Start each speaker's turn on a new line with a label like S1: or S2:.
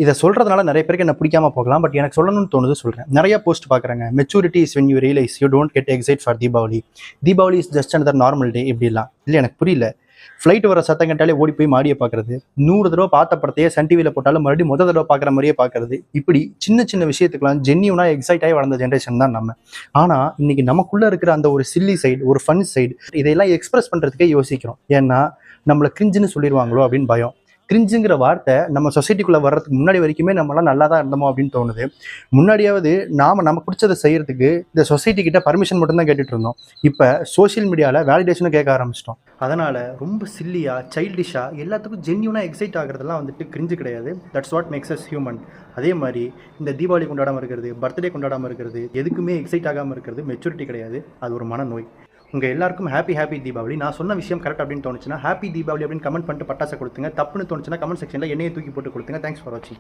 S1: இதை சொல்றதுனால நிறைய பேருக்கு என்ன பிடிக்காம போகலாம். பட் எனக்கு சொல்லணும்னு தோணுது சொல்றேன். நிறைய போஸ்ட் பார்க்குறேங்க. Maturity is when you realise you don't get excite for Deepavali. Deepavali is just another normal day இப்படிலாம். இல்லை எனக்கு புரியல. ஃப்ளைட் வர சத்தம் கேட்டாலே ஓடி போய் மாடியை பார்க்கறது, 100 தடவை பார்த்த படத்தையே சன் டிவியில் போட்டாலும் மறுபடியும் தடவை பார்க்குற மாதிரியே பார்க்கறது, இப்படி சின்ன சின்ன விஷயத்துக்கெல்லாம் ஜென்யூனா எக்ஸைட் ஆகி வளர்ந்த ஜென்ரேஷன் தான் நம்ம. ஆனால் இன்னைக்கு நமக்குள்ள இருக்கிற அந்த ஒரு சில்லி சைடு, ஒரு ஃபன் சைடு, இதையெல்லாம் எக்ஸ்பிரஸ் பண்ணுறதுக்கே யோசிக்கிறோம். ஏன்னா நம்மளை கிரிஞ்சுன்னு சொல்லிடுவாங்களோ அப்படின்னு பயம். கிரிஞ்சுங்கிற வார்த்தை நம்ம சொசைட்டிக்குள்ளே வர்றதுக்கு முன்னாடி வரைக்குமே நம்மளாம் நல்லா தான் இருந்தோமோ அப்படின்னு தோணுது. முன்னாடியாவது நமக்கு பிடிச்சதை செய்யறதுக்கு இந்த சொசைட்டி கிட்ட பர்மிஷன் மட்டும்தான் கேட்டுட்டு இருந்தோம். இப்போ சோஷியல் மீடியாவில் வேலிடேஷனும் கேட்க ஆரம்பிச்சிட்டோம். அதனால் ரொம்ப சில்லியாக, சைல்டிஷாக, எல்லாத்துக்கும் ஜென்யூனாக எக்ஸைட் ஆகிறதுலாம் வந்துட்டு கிரிஞ்சு கிடையாது. That's what makes us human. அதே மாதிரி இந்த தீபாவளி கொண்டாடாமல் இருக்கிறது, பர்த்டே கொண்டாடாமல் இருக்கிறது, எதுக்குமே எக்ஸைட் ஆகாமல் இருக்கிறது மெச்சூரிட்டி கிடையாது. அது ஒரு மனநோய். உங்கள் எல்லாருக்கும் ஹாப்பி தீபாவளி. நான் சொன்ன விஷயம் கரெக்ட் அப்படின்னு தோணுச்சுன்னா ஹாப்பி தீபாவளி அப்படின்னு கமெண்ட் பண்ணிட்டு பட்டாசை கொடுத்துங்க. தப்புன்னு தோணுச்சுன்னா கமெண்ட் செக்ஷனில் என்னையை தூக்கி போட்டு கொடுத்துங்க. தேங்க்ஸ் ஃபார் வாட்சிங்.